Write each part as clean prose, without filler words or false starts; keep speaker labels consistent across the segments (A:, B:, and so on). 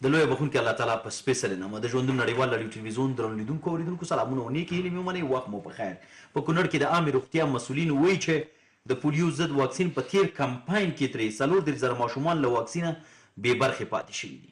A: د لویه بخونکي الله تعالی په سپیڅلې نامه د ژوندون نړیوال راډیو تلویزیون درنو لیدونکو اورېدونکو سلامونه او نیکې هیلې مې ومنئ وخت مو په خیر. په کونړ کې د عامې روغتیا مسؤلین وایي چې د پولیو ضد واکسین په تیر کمپاین کې ترې 40,000 ماشومان له واکسینه بې برخې پاتې شوي دي.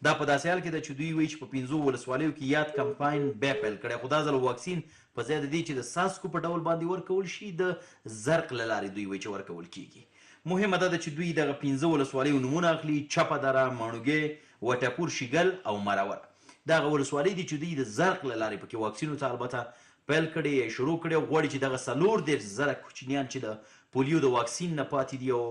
A: دا په داسې حال کې ده چې دوی وایي چې په 5 ولسوالیو کې یاد کمپاین بیا پیل کړی، خو دا ځل واکسین په ځای د دې چې د څاڅکو په ډول باندې ورکول شي د زرق له لارې دوی وایي چې ورکول کیږي. مهمه دا ده چې دوی دغه 15 ولسوالیو نومونه اخلي: چپه دره، ماڼوګي، وټپور، شیګل او مراوره. دغه ولسوالۍ دي چې دوی د زرق له لارې پکې واکسینو ته البته پیل کړی یا شروع کړی او غواړي چې دغه 40,000 کوچنیان چې د پولیو د واکسین نه پاتې دي او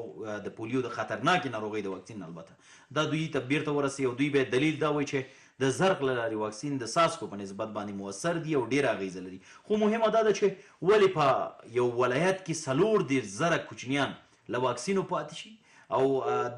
A: د پولیو د خطرناکې ناروغۍ د واکسین البته دا دوی ته بیرته ورسوي، او دوی به دلیل دا وایي چې د زرق له لارې واکسین د څاڅکو په نسبت باندې مؤثر دي او ډېره اغیزه لري. خو مهمه دا ده چې ولې په یو ولایت کې 40,000 کوچنیان له واکسینو پاتې شي او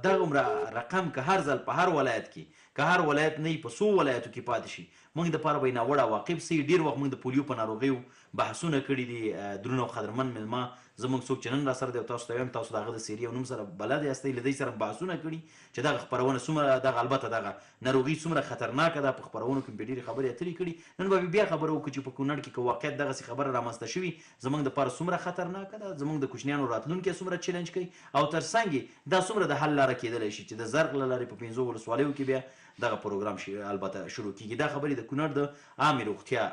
A: دغه عمره رقم که هر ځل په هر ولایت کې که هر ولایت نه په 100 ولایتو کې پاتې شي، موږ دپاره به یې ناوړه عواقب سي. ډېر وخت موږ د پولیو په ناروغیو بحثونه کړي دي. درون او قدرمن میلمه زموږ څوک چې نن راسره دی او تاسو ته وایم تاسو د هغه د سیرې او نوم سره بلد یاستئ، له دوی سره بحثونه کړي چې دغه خپرونه څومره دغه البته دغه ناروغي څومره خطرناکه ده. په خپرونو کې ډېرې خبرې اترې کړي. نن به بیا خبره وکړو چې په کونړ کې که واقعیت دغسې خبره رامنځته شوي زموږ دپاره څومره خطرناکه ده، زموږ د کوچنیانو راتلونکی څومره چیلنج کوي او تر څنګ دا څومره د حل لاره کېدلی شي چې د زرق له لارې په 15 ولسوالیو کې بیا دغه پروګرام البته شروع کیږي. دا خبرې د کونړ د عامې روغتیا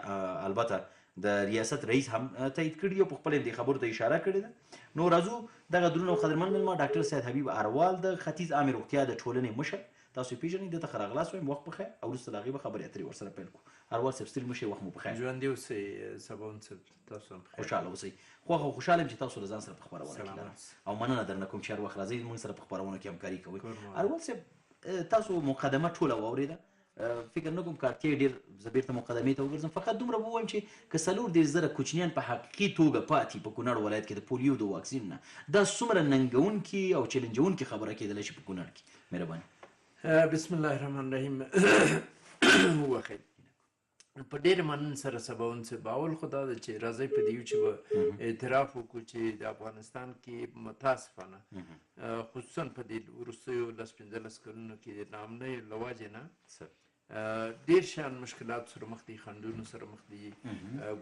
A: البته د ریاست رئیس هم تایید کړي او په خپل دې خبرو ته اشاره کړې ده. نو راځو دغه درون او قدرمن مېلمه ډاکټر سید حبیب اروال د ختیځ عامې روغتیا د ټولنې مشر، تاسو یې پیژنئ، دته ښه راغلاست وایم. وخت په خیر او وروسته د هغې به خبرې اترې ورسره پیل کړو. اروال صاحب ستړي مه شئ، وخت مو په خیر.
B: ژوندي اوسئ سباون صاحب، تاسو هم بخیر.
A: خوشحاله اوسئ. خوښه او خوشحاله یم چې تاسو له ځان سره په خپرونه کې لرم او مننه درنه کوم چې هر وخت راځئ موږ سره په خپرونه کې همکاري کوئ. اروال صاحب تاسو مقدمه ټوله واورېده، فکر نه کوم که اړتیا ډېر زه بېرته مقدمې ته وګرځم، فقط دومره به ووایم چې که 40,000 کوچنیان په حقیقي توګه پاتې په کونړ ولایت کې د پولیو د واکسین نه، دا څومره ننګونکي او چیلنجونکي خبره کېدلی شي په کونړ کې؟ مهرباني.
B: بسم الله الرحمن الرحیم. وخت په ډېر مننه سره سباون صاحب، اول خو دا ده چې راځئ په دې یو چې به اعتراف وکړو چې د افغانستان کې متاسفانه خصوصا په دې وروستیو 10-15 کلونو کې د ناامنۍ له وجې نه ډېر شیان مشکلات سره مخ دي، خنډونو سره مخ دي،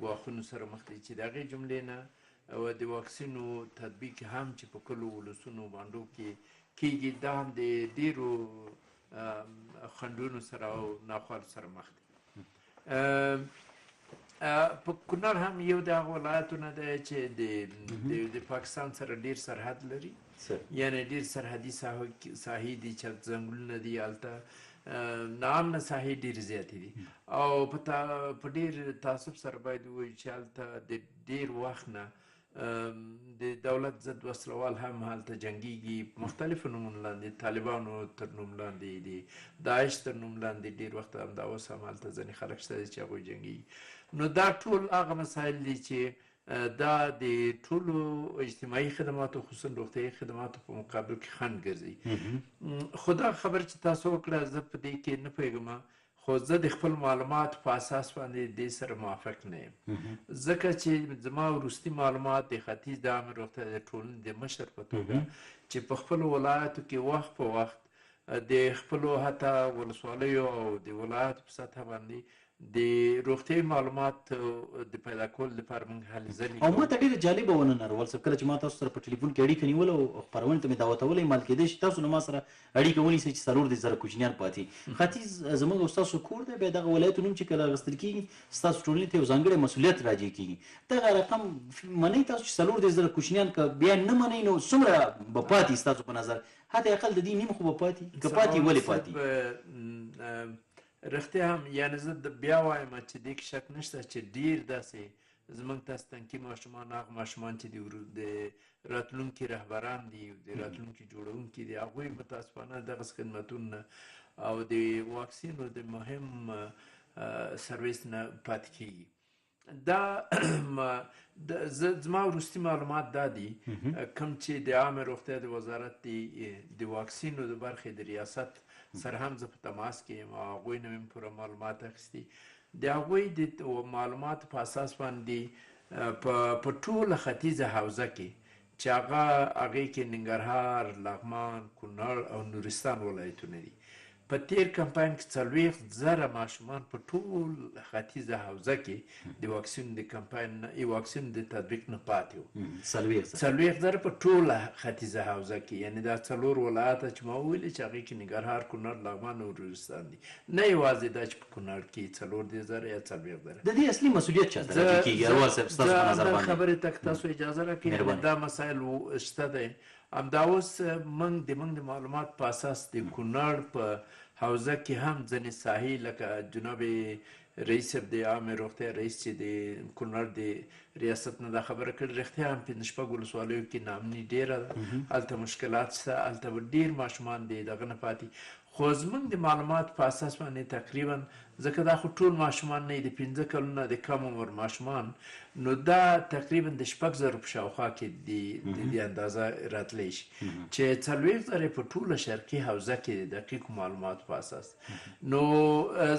B: ګواښونو سره مخ دي چې د هغې جملې نه او د واکسینو تطبیق هم چې په کلو ولسونو بانډو کې کېږي، دا هم د ډېرو خنډونو سره او ناخوالو سره مخ دي. په کونړ هم یو د هغو ولایتونه دی چې د پاکستان سره ډېر سرحد لري، یعنې ډېر سرحدي ساحې دي چې ځنګلونه دي، هلته ناامنه ساحې ډېرې زیاتې دي او په ډېر تعصب سره باید ووایو چې هلته د ډېر وخت نه د دولت ضد وسلوال هم هلته جنګیږي، مختلفو نومونو لاندې، طالبانو تر نوم لاندې دي، داعش تر نوم لاندې، ډېر وخت همدا اوس هم هلته ځینې خلک شته دي چې هغوی جنګیږي. نو دا ټول هغه مسایل دي چې دا د ټولو اجتماعي خدماتو خصوصا روغتیایي خدماتو په مقابل کې خنډ ګرځي. خو دا خبره چې تاسو وکړه زه په دې کې نه پوهېږم، خو زه د خپل معلومات په اساس باندې دې سره موافق نه یم، ځکه چې زما وروستي معلومات د ختیځ د عامې روغتیا د ټولنې د مشر په توګه چې په خپلو ولایاتو کې وخت په وخت د خپلو حتی ولسوالیو او د ولایاتو په سطحه باندې د روغتیایي معلومات د پیدا کولو لپاره موږ هلې ځلې
A: او ما ته ډېره جالبه ونه اروال صاحب، کله چې ما تاسو سره په ټلیفون کې اړیکه نیوله او خپرونې ته مې دعوتولی، مال کېدی شي تاسو له ما سره اړیکه ونیسئ چې 40,000 کوچنیان پاتې. ختیځ زموږ او ستاسو کور دی، بیا دغه ولایتو نوم چې کله اخیستل کېږي ستاسو ټولنې ته یو ځانګړی مسؤلیت راجع کېږي. دغه رقم منئ تاسو چې 40,000 کوچنیان که بیا نه منئ نو څومره به پاتې ستاسو په نظر؟ حتی اقل د دې نیم خو به پاتې، که پاتې ولې پاتې؟
B: رښتیا هم یعنې زه بیا وایم چې دې کې شک نشته چې ډېر داسې زموږ تاسو تنکي ماشومان، هغه ماشومان چې د راتلونکي رهبران دي، د راتلونکي جوړونکي دي، هغوی متاسفانه دغسې خدمتونه او د واکسینو د مهم سرویس نه پاتې کېږي. دا زما وروستي معلومات دا دي کوم چې د عامې روغتیا د وزارت د واکسینو د برخې د ریاست سره هم زه په تماس کې یم او هغوی نه مې پوره معلومات اخیستي. د هغوی د معلوماتو په اساس باندې په ټوله ختیځه حوزه کې چې هغې کې ننګرهار، لغمان، کونړ او نورستان ولایتونه دي، په تیر کمپاین کې 40,000 ماشومان په ټول ختیځه حوزه کې د واکسین د کمپاین واکسین د تطبیق نه پاتې وو. 40,000 په ټوله ختیځه حوزه کې، یعنی دا 4 ولایته چې ما وویلې چې هغې کې ننګرهار، کونړ، لغمان او روزستان دي. نه یوازې دا چې په کونړ کې 40,000 یا 40,000.
A: د دې اصلي مسؤلیت چا ته راجع کېږي اروال صاحب ستاسو په نظر باندې؟
B: خبرې ته تاسو اجازه راکړئ، دا مسایل شته دی. همدا اوس موږ د معلومات په اساس د کونړ په حوزه کې هم ځینې ساحې لکه جناب رئیس صاحب د عامې روغتیا رئیس چې د کونړ د ریاست نه دا خبره کړې، رښتیا هم 5 ولسوالیو کې ناامني ډېره ده، هلته مشکلات شته، هلته به ډېر ماشومان د دغه نه پاتې. خو زموږ د معلومات په اساس باندې تقریبا، ځکه دا خو ټول ماشومان نه دي، 15 کلونه د کم عمر ماشومان، نو دا تقریبا د 6,000 په شاوخوا کې د دې اندازه راتلی شي، چې 40,000 په ټوله شرقي حوزه کې د دقیقو معلوماتو په اساس. نو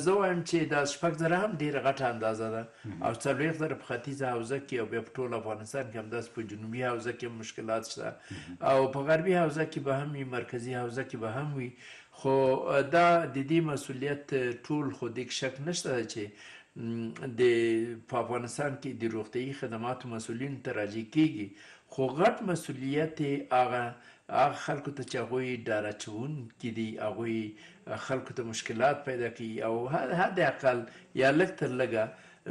B: زه وایم چې دا 6,000 هم ډېره غټه اندازه ده، او 40,000 په ختیځه حوزه کې، او بیا په ټول افغانستان کې همداسې په جنوبي حوزه کې هم مشکلات شته، او په غربي حوزه کې به هم وي، مرکزي حوزه کې به هم وي. خو دا د دې مسؤلیت ټول خو دې شک نشته چې په افغانستان کې د روغتیايي خدماتو مسؤلین ته راجع کېږي، خو غټ مسؤلیت هغه خلکو ته چې هغوی ډاره اچوونکي دي، هغوی خلکو ته مشکلات پیدا کوي، او حد اقل یا لږ تر لږه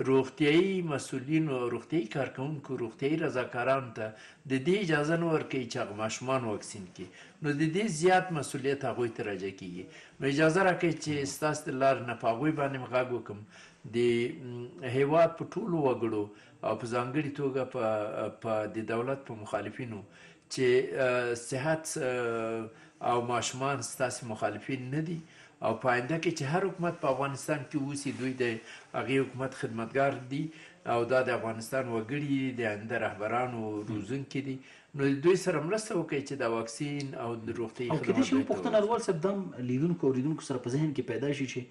B: روغتیايي مسؤلینو، روغتیايي کارکوونکو، روغتیايي رضاکارانو ته د دې اجازه نه ورکوي چې هغه ماشومان واکسین کړي، نو د دې زیات مسؤلیت هغوی ته راجع کېږي. نو اجازه راکړئ چې ستاسو د لارې نه په هغوی باندې مې غږ وکړم، د هیواد په ټولو وګړو او په ځانګړې توګه په د دولت په مخالفینو چې صحت او ماشومان ستاسې مخالفین نه دي، او په آینده کې چې هر حکومت په افغانستان کې اوسي، دوی د هغې حکومت خدمتګار دي، او دا د افغانستان وګړي د آینده رهبرانو روزونکي دي، نو دوی سره مرسته وکړئ چې دا واکسین او د روغتیايي
A: خدمات. او کېدای شي پوښتنه اروال صاحب دا هم لیدونکو اوریدونکو سره په ذهن کې پیدا شي چې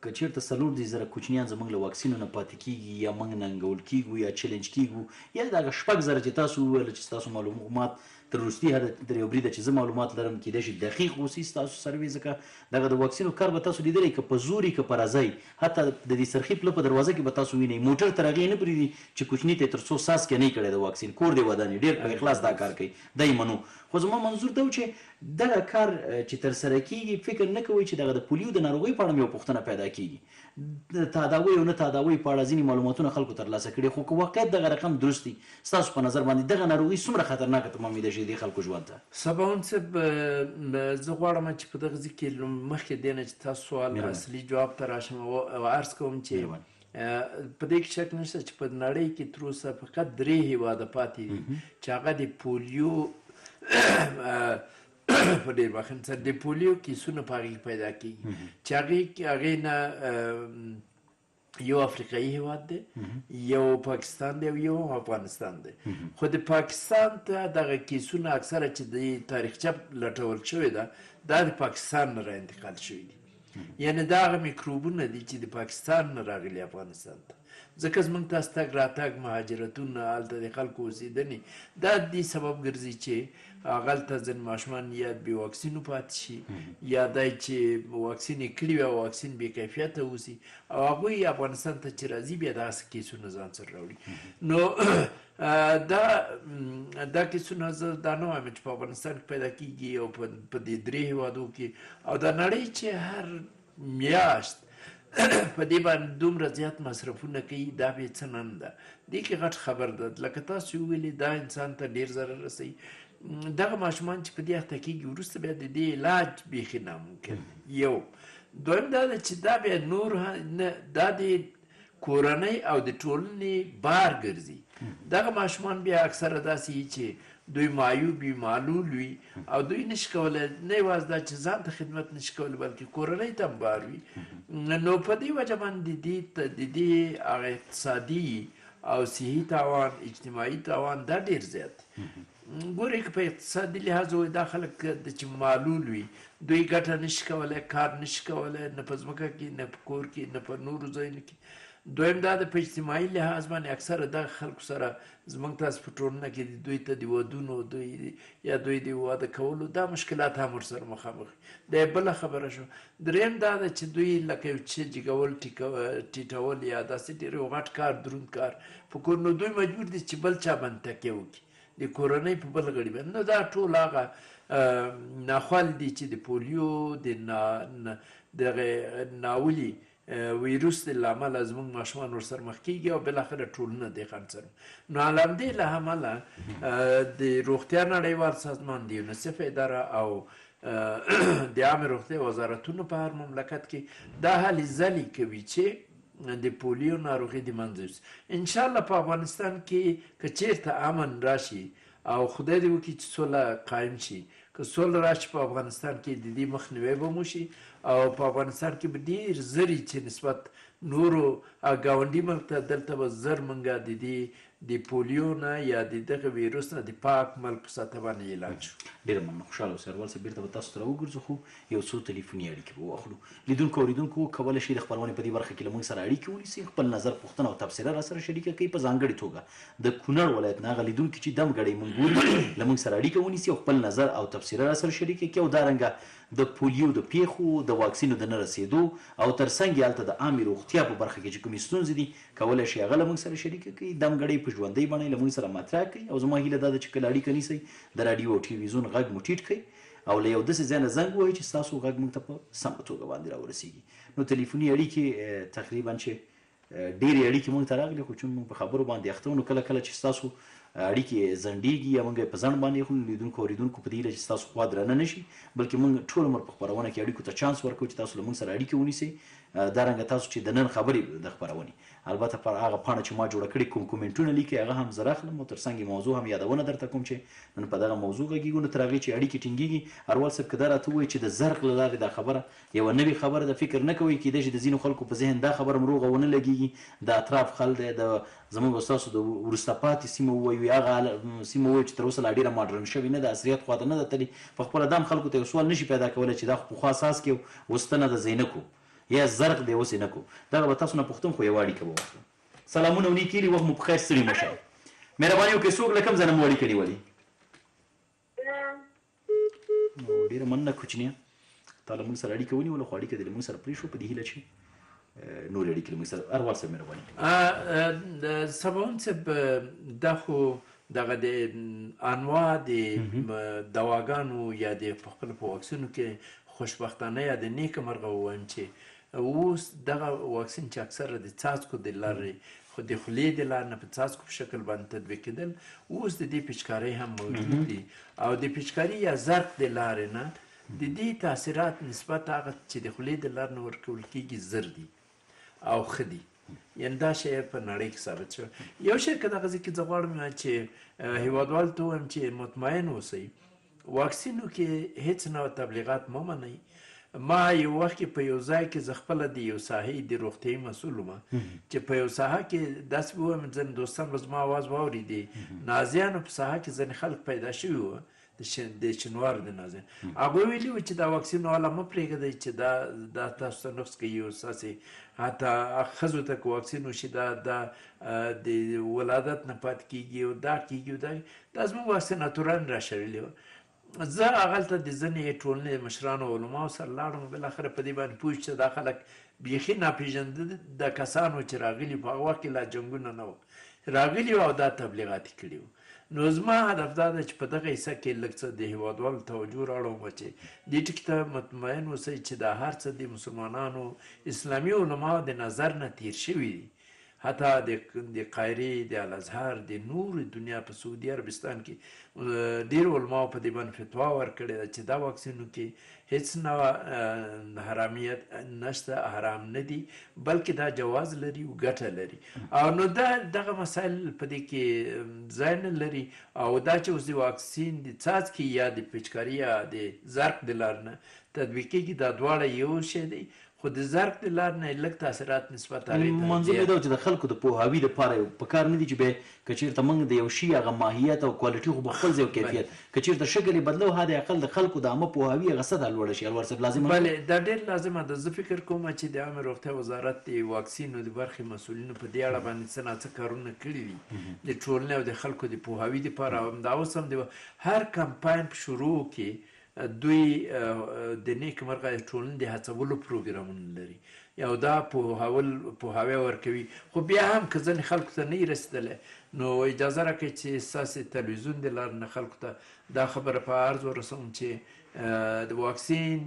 A: که چېرته 40,000 کوچنیان زموږ له واکسینو نه پاتې کېږي، یا موږ ننګول کېږو، یا چیلنج کېږو، یا دغه 6,000 چې تاسو وویل چې ستاسو معلومات تر وروستي حده تر یو بریده چې زه معلومات لرم کېدای شي دقیق اوسي ستاسو سروې، ځکه دغه د واکسینو کار به تاسو لیدلی که په زوري که په رضایي، حتی د دې سرخي پله په دروازه کې به تاسو وینئ، موټر تر هغې نه پرېږدي چې کوچني ته تر څو څاڅکې نه یې کړی د واکسین، کور دی ودانې، ډېر په اخلاص دا کار کوي، دا یې منو. خو زما منظور دا و چې دغه کار چې ترسره کېږي، فکر نه کوئ چې دغه د پولیو د ناروغۍ په اړه یو پوښتنه پیدا کېږي، تداوی او نه تداوی په اړه ځینې معلوماتونه خلکو ترلاسه کړي، خو که واقعیت دغه رقم درست دي، ستاسو په نظر باندې دغه ناروغي څومره خطرناکه تمامېدای شي د خلکو ژوند ته؟
B: سباون صاحب، زه غواړم چې په دغه ځای کې مخکې دې نه چې تاسو سوال اصلي جواب ته راشم او عرض کوم چې په دې کې شک نشته چې په نړۍ کې تر اوسه فقط 3 هېواده پاتې دي چې هغه د پولیو په ډېر وخت سره د پولیو کیسونه په هغې کې پیدا کېږي، چې هغې نه یو افریقایي هېواد دی، یو پاکستان دی، او یو افغانستان دی. خو د پاکستان ته دغه کیسونه اکثره چې د تاریخچه لټول شوې ده، دا د پاکستان نه را انتقال شوي دي، یعنی دا هغه میکروبونه دي چې د پاکستان نه راغلي افغانستان ته، ځکه زموږ ته تګ راتګ، مهاجرتونه، هلته د خلکو اوسېدنې، دا د دې سبب ګرځي چې هغلته ځینې ماشومان یا بې واکسینو پاتې شي، یا دا چې واکسین یې کړي وي او واکسین بې کیفیته اوسي، او هغوی افغانستان ته چې راځي بیا دغسې کیسونه ځان سره راوړي. نو دا کیسونه زه دا نه وایم چې په افغانستان کې پیدا کېږي او په دې 3 هېوادو کې، او د نړۍ چې هر میاشت په دې باندې دومره زیات مصرفونه کوي، دا بیا څه نن ده، دې کې غټ خبر ده. لکه تاسو وویلې دا انسان ته ډېر ضرر رسوي، دغه ماشومان چې په دې اخته کېږي وروسته بیا د دې علاج بیخي ناممکن دی. یو دویم دا ده چې دا بیا نور دا د کورنۍ او د ټولنې بار ګرځي. دغه ماشومان بیا اکثره داسې وي چې دوی معیوب وي، معلول وي، او دوی نشي کولی، نه یوازې دا چې ځان ته خدمت نشي کولی بلکې کورنۍ ته هم بار وي. نو په دې وجه باندې د دې هغه اقتصادي او صحي تاوان، اجتماعي تاوان دا ډېر زیات دی. ګورئ که په اقتصادي لحاظ وایي دا خلک چې معلول وي، دوی ګټه نشي کولی، کار نشي کولی، نه په ځمکه کې، نه په کور کې، نه په نورو ځایونو کې، دویم دا د په اجتماعي لحاظ باندې اکثره دغه خلکو سره زموږ تاسو په ټولنه کې دوی ته د ودونو یا دوی د واده کولو دا مشکلات هم ورسره مخامخ دا بله خبره شو. دریم دا ده چې دوی لکه یو څه جګول ټیټول یا داسې ډېر یو غټ کار دروند کار په کور نو دوی مجبور دي چې بل چا باندې تکیه وکړي د کورنۍ په بل غړي باندې. نو دا ټول هغه ناخوال دي چې د پولیو دغه ناولي ویروس له امله زموږ ماشومان ورسره مخ کېږي او بالاخره ټولنه دې خنډ. نو له همدې له امله د روغتیا نړیوال سازمان د یونیسف اداره او د عامې روغتیا وزارتونو په هر مملکت کې دا هلې ځلې کوي چې د پولیو ناروغي د منځه یوسي. انشاءالله په افغانستان کې که چېرته امن راشي او خدای دې وکړي چې سوله قایم شي، که سوله راشي په افغانستان کې د دې مخنیوی به وشي او په افغانستان کې به ډېر زر چې نسبت نورو ګاونډي ملک ته دلته به زر موږ د دې د پولیو نه یا د دغه ویروس نه د پاک ملک په سطح باندې اعلان شو.
A: ډېره مننه. خوشحاله اوسئ. اروال صاحب بېرته به تاسو ته راوګرځو خو یو څو تلیفوني اړیکې به واخلو. لیدونکو اورېدونکو کولی شئ د خپرونې په دې برخه کې له موږ سره اړیکې ونیسئ، خپل نظر پوښتنه او تبصره را سره شریکه کوي. په ځانګړې توګه د کونړ ولایت نه هغه لیدونکي چې دم ګړی موږ ګوري له موږ سره اړیکه ونیسي او خپل نظر او تبصره را سره شریکه کړي او دارنګه د پولیو د پیښو د واکسینو د نه رسېدو او ترڅنګ یې هلته د عامې روغتیا په برخه کې چې کومې ستونزې دي کولی شي هغه له موږ سره شریکه کړي. دم ګړی په ژوندۍ بڼه له موږ سره مطرح کړئ او زما هیله دا ده چې کله اړیکه نیسئ د راډیو او ټلویزیون غږ مو ټیټ کړئ او له یو داسې ځای نه زنګ ووهئ چې ستاسو غږ موږ ته په سمه توګه باندې راورسېږي. نو تلیفوني اړیکې تقریبا چې ډېرې اړیکې موږ ته راغلي، خو چون موږ په خبرو باندې اخته وو نو کله کله چې ستاسو اړیکې ځنډېږي یا موږ یې په ځنډ باندې اخلو، لیدونکو اورېدونکو په دې هیله چې ستاسو خوا درنه نه شي، بلکې موږ ټول عمر په خپرونه کې اړیکو ته چانس ورکوو چې تاسو له موږ سره اړیکې ونیسئ. دارنګه تاسو چې د نن خبرې د خپرونې البته پر هغه پاڼه چې ما جوړه کړې کوم کومنټونه لیکي هغه هم زه راخلم او ترڅنګ یې موضوع هم یادونه درته کوم چې نن په دغه موضوع غږیږو. نو تر هغې چې اړیکې ټینګېږي اروال صاحب که دا راته ووایي چې د زرق له لارې دا خبره یوه نوې خبره ده، فکر نه کوئ کېدای شي د ځینو خلکو په ذهن دا خبره هم روغه ونه لګېږي د اطراف خل دی د زموږ او ستاسو د وروسته پاتې سیمه ووایو هغه سیمه ووایو چې تر اوسه لا ډېره ماډرن شوې نه ده، عصریت خواته نه ده تللې، په خپله دا هم خلکو ته یو سوال نشي پیدا کولی چې دا خو پخوا اساس کې اوس ته نه ده زه یې نه کوو یا زرق دی اوس یې نه کوو. دغه به تاسو نه پوښتم خو یوه اړیکه به واخلم. سلامونه او نیکې وخت مو په خیر، ستړي مه شئ. مهرباني وکړئ څوک له کوم ځای نه مو اړیکه نیولې؟ ډېره مننه کوچنیه، تا له موږ سره اړیکه ونیوله خو اړیکه دې له موږ سره پرېښو په دې هیله چې نورې اړیکې له موږ سره. اروال صاحب مهرباني.
B: سباون صاحب دا خو دغه د انواع د دواګانو یا د خپل په واکسینو کې خوشبختانه یا د نیکه مرغه ووایم چې اوس دغه واکسین چې اکثره د څاڅکو د لارې خو د خولې د لارې نه په څاڅکو په شکل باندې تطبیق کېدل، اوس د دې پیچکارۍ هم موجود دي او د پیچکاري یا زرق د لارې نه د دې تاثیرات نسبت هغه چې د خولې د لارې نه ورکول کېږي زر دي او ښه دي. یعنې دا شی په نړۍ کې ثابت شوی. یو شی که دغه ځای کې زه غواړم چې هېوادوالو ته ووایم چې مطمئن اوسئ، واکسینو کې هېڅ نوع تبلیغات مه منئ. ما یو وخت کې په یو ځای کې زه خپله د یو ساحې د روغتیایي مسؤل وم چې په یو ساحه کې داسې به ووایم ځینې دوستان به زما اواز واورېدې، نازیانو په ساحه کې ځینې خلک پیدا شوي وو د شینوار د نازیان، هغوی ویلي وو چې دا واکسین والا مه پرېږدئ چې دا تاسو ته نقص کوي او ستاسې حتی ښځو ته که واکسین وشي دا د ولادت نه پاتې کېږي او دا کېږي او دا زموږ واکسیناتوران راشړلي وو. زه هغلته د ځینې ټولنې مشرانو او علماو سره لاړم، بالاخره په دې باندې پوه چې دا خلک بیخي ناپېژنده د کسانو چې راغلي په هغه وخت کې لا جنګونه نه وو راغلي وو او دا تبلیغات یې کړي وو. نو زما هدف دا ده چې په دغه حصه کې لږ څه د هېوادوالو توجه راوړم چې دې ټکي ته مطمئن اوسئ چې دا هر څه د مسلمانانو اسلامي علماو د نظر نه تیر شوي دي، حتی د قاهرې د الازهر د نور دنیا په سعودي عربستان کې ډېرو علماو په دې باندې فتوا ورکړې ده چې دا واکسینو کې هېڅ نوع حرامیت نشته، حرام نه دي، بلکې دا جواز لري او ګټه لري. او نو دغه مسایل په دې کې ځای نه لري او دا چې اوس د واکسین د څاڅکي یا د پیچکاري یا د زرق د لارې نه تطبیق کېږي دا دواړه یو شی دی، خو خو د زرق د لارې نه یې لږ تاثیرات نسبت هغې ته
A: منظور مې دا و چې د خلکو د پوهاوي دپاره په کار نه دي چې بیا که چېرته موږ د یو شي هغه ماهیت او کوالټي خو به خپل ځای او کیفیت که چېرته شکل یې بدلو حد اقل د خلکو د عامه پوهاوي هغه سطحه لوړه شي انور صاحب لازمه
B: بلې دا ډېر لازمه ده زه فکر کوم چې د عامې روغتیا وزارت د واکسینو د برخې مسؤلینو په دې اړه باندې څه ناڅه کارونه کړي دي د ټولنې او د خلکو د پوهاوي دپاره همدا اوس هم د هر کمپاین په شروع کې دوی د نیکمرغه ټولنې د هڅولو پروګرامونه لري یو دا پوهاوی ورکوي خو بیا هم که ځینې خلکو ته نه رسېدلی نو اجازه راکړئ چې ستاسې تلویزیون د لارې نه خلکو ته دا خبره په عرض ورسوم چې د واکسین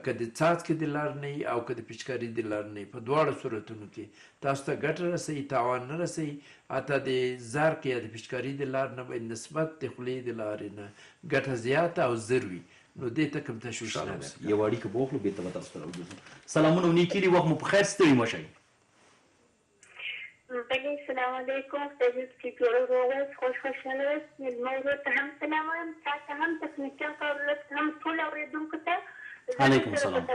B: که د څاڅکي د لارې نه او که د پیچکاري د لارې نه په دواړو صورتونو کې تاسو ته ګټه رسوي تاوان نه رسوي حتی د زرق یا د پیچکاري د لارې نه به نسبت د خولې د لارې نه ګټه زیاته او زر وي نو دې ته کوم تشویش نه ده
A: یو اړیکه به واخلو بېرته به تاسو ته راوګرځو سلامونه و نیکي دي وخت مو په خیر ستړي مه شئ
C: بله السلام علیکم سید سکیورو روز خوشحاله اوسئ موضوع ته هم سلام وایم تا ته هم تکنیکي کارونه هم ټول اورېدونکو ته
A: علیکم السلام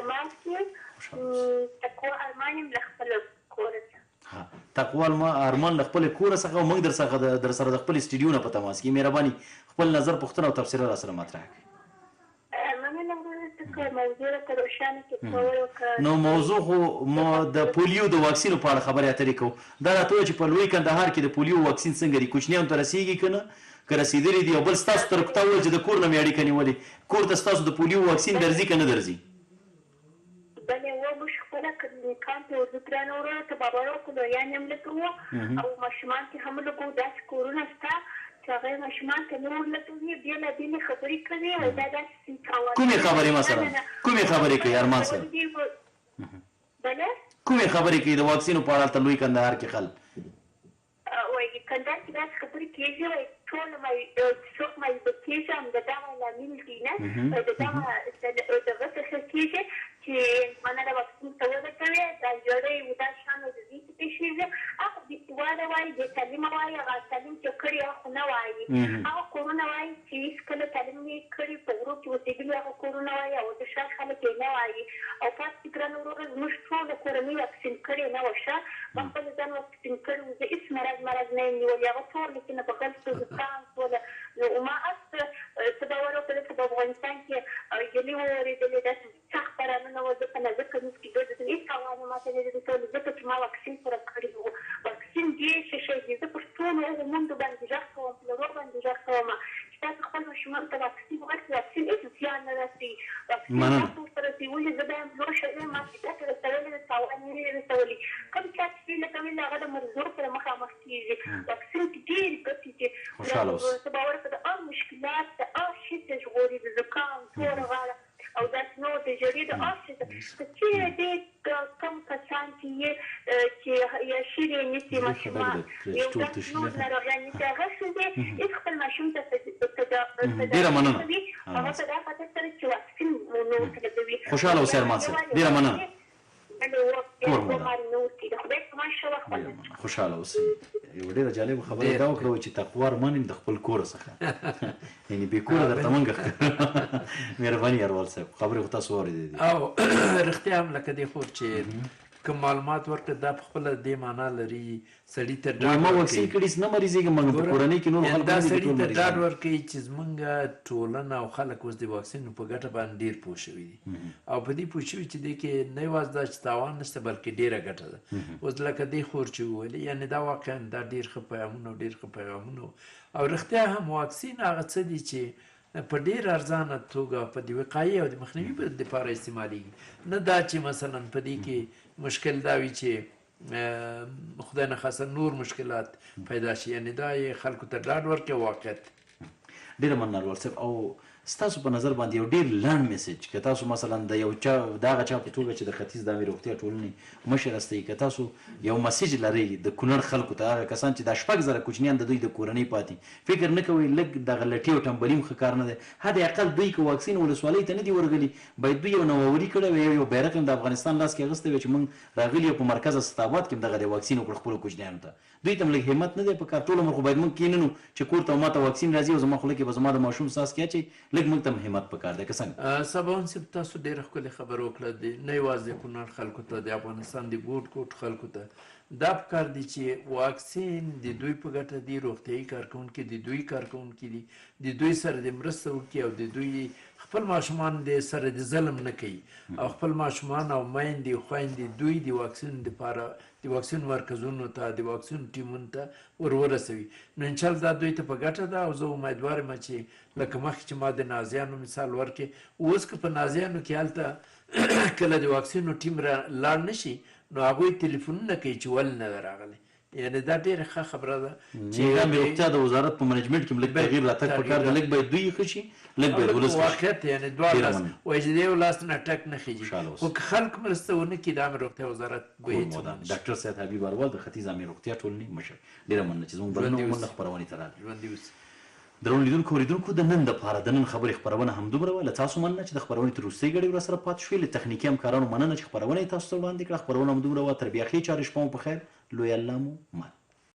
C: تقوا ارمان یم له خپل کوره څخه
A: تقوا ارمان له خپل کوره څخه او موږ در سره د خپل استډیو نه په تماس کې مهرباني خپل نظر پوښتنه او تبصره را سره مطرح کړئ نو موضوع خو د پولیو د واکسینو په اړه خبرې اترې کوو دا راته وایي چې په لوی کندهار کې د پولیو واکسین څنګه دي کوچنیانو ته رسېږي که نه که رسېدلي دي او بل ستاسو تر تا وویل چې د کور نه مې اړیکه نیولې کور ته ستاسو د پولیو واکسین درځي که نه درځي
C: بله وموږ خپله کلینیکان ته ورځو ګرانه وروره ته بابا کلویان هم لګوو او ماشومان کې هم لګوو داسې کورونه شته چې هغې ماشومان ته نه ورلګوي بېلابېلې خبرې کوي او دا داسې
A: کومې خبرې مثلا کومې خبرې کوي ارمان صاحب
C: بله
A: کومې خبرې کوي د واکسینو په اړه هلته لوی کندهار کې خلک
C: وایي کندهار کې داسې خبرې کېږي وایي ټول څوک مایوبه کېږي هم د دغه لامل دي نه د دغه دغه څخه کېږي چې منه د واکسین ته وده کوي دا جوړې و دا شانو د دې څه شي هغه بېسواده وایي بې تعلیمه وایي هغه تعلیم چې کړی هغه خو نه وایي هغه کورونه وایي چې هېڅکله تعلیم یې کړي په غرو کې اوسېدلي هغه کورونه وایي او د شا خلک یې نه وایي او پاتې ګرانه وروره زموږ ټوله کورنۍ واکسین کړې نه وه ښه ما خپل ځان واکسین کړی و زه هېڅ مرض نه یم نیولي هغه ټول لیکنه په غلط زکام ټوله نو ما څه باور وکړه چې په افغانستان کې ګلې واورېدلې داسې سخت بارانونه وه زه په نظر کمیس کې ګرځېدم هېڅ تاوان یې ماته نه دی رسولی ځکه چې ما واکسین پوره کړی و واکسین ډېر ښه شی دی زه پر ټولو هغو موندو باندې غږ کوم پلرو باندې غږ کوم چې تاسو خپل ماشومانو ته واکسین ورکړئ واکسین هېڅ زیان نه رسوي واکسین تاسو ورته رسوي ولې زه به یم لوړ شوی ما چې ګټه رسولې ده تاوان یې نه رسولي کوم چا چې فعله کوي هغه د مرضو سره مخامخ کېږي واکسین کې ډېرې ګټې دي ته باور کړه د هر مشکلات د هر شي ته ژغوري د زکام توره غاړه او داسې نور د ژړې د هر شي ته که چېرې ډېر کم کسان چې یا شیر یې نیسي ماشومان یو داسې نور ناروغیان نیسي هغه ښځې هېڅ خپل ماشوم ته
A: ډېره مننه
C: هغه په دا خاطر سره چې واکسین نه ورته لګوي
A: خوشحاله اوسئ ارمان صاحب ډېره مننه خوشحاله اوسئ یو ډېره جالبه خبره دا وکړه چې تقوا ارمان یم د خپل کوره څخه یعنې بې کوره درته منګه مهرباني اروال صاحب خبرې خو تاسو واورېدې دي
B: او رښتیا هم لکه دې خوب چې کوم معلومات ورکړه دا په خپله دې معنا لري سړي ته ډاډ
A: ما واکسین کړي نه مریضېږم موږ په کورنۍ کې نور خلک
B: دا سړي ته ډاډ ورکوي چې زمونږ ټولنه او خلک اوس د واکسینو په ګټه باندې ډېر پوه شوي دي او په دې پوه شوي چې دې کې نه یوازې دا چې تاوان نشته بلکې ډېره ګټه ده اوس لکه دې خور چې وویلې یعنې دا واقعا دا ډېر ښه پیغامونه او ډېر ښه پیغامونه او رښتیا هم واکسین هغه څه دي چې په ډېر ارزانه توګه په د وقایې او د مخنیوي دپاره استعمالېږي نه دا چې مثلا په دې کې مشکل دا وي چې خدای نخواسته نور مشکلات پیدا شي یعنې دا یې خلکو ته ډاډ ورکړي واقعیت
A: ډېره مننه اروال صاحب او ستاسو په نظر باندې یو ډېر لنډ میسج که تاسو مثلا د یو چا د هغه چا په توګه چې د ختیځ د عامې روغتیا ټولنې مشر هستئ که تاسو یو مسیج لرئ د کونړ خلکو ته هغه کسان چې دا 6,000 کوچنیان د دوی د کورنۍ پاتې فکر نه کوئ لږ دغه لټي او ټمبلي هم ښه کار نه دی حد اقل دوی که واکسین ولسوالۍ ته نه دي ورغلي باید دوی یو نوآوري کړی وی یو بیرغ هم د افغانستان لاس کې اخیستی وی چې موږ راغلي یو په مرکز اسداباد کې هم دغه د واکسین وکړو خپلو کوچنیانو ته دوی ته هم لږ همت نه دی په کار ټول عمر خو باید موږ کښېننو چې کور ته ما ته واکسین راځي او زما خوله کې به زما د ماشوم ساس کې اچوي لږ موږ ته هم همت پکار دی که څنګه
B: سباون صاحب تاسو ډېره ښکلې خبره وکړه نه یوازې د کونړ خلکو ته د افغانستان د ګوټ ګوټ خلکو ته دا پکار دی چې واکسین د دوی په ګټه دي روغتیایي کارکوونکي د دوی کارکوونکي دي د دوی سره د مرسته وکړي او د دوی خپل ماشومان د سره د ظلم نه کوي او خپل ماشومان او میندې او خویندې دوی د واکسین دپاره د واکسین مرکزونو ته د واکسین ټیمونو ته ورسوي نو انشاءالله دا دوی ته په ګټه ده او زه امیدوار یم چې لکه مخکې چې ما د نازیانو مثال ورکړې اوس که په نازیانو کې هلته کله د واکسینو ټیم لاړ نه شي نو هغوی تلیفونونه کوي چې ولې نه ده راغلی یعنې دا ډېره ښه خبره ده
A: چې عامې روغتیا د وزارت په منیجمنټ کې هم لږ تغییر راتګ پکار ده لږ باید دوی ښه شي لږ باید ولس
B: واقعیت یعنې دواړه لاس وایي چې د یو لاس نه ټک نه خیږي خو که خلک مرسته ونه کړي د عامې روغتیا وزارت به هېڅ
A: ډاکټر سید حبیب اروال د ختیځ عامې روغتیا ټولنې مشر ډېره مننه چې زموږ بلنه ومنله خپرونې ته راغلي
B: ژوندي اوسئ
A: درنو لیدونکو اورېدونکو د نن دپاره د نن خبرې خپرونه همدومره وه له تاسو مننه چې د خپرونې تر وروستۍ ګړۍ ورسره پاتې شوې له تخنیکي همکارانو مننه چې خپرونه یې تاسو ته وړاندې کړه خپرونه همدومره وه تر بیا ښې چارې شپه مو په خیر لوی الله مو مل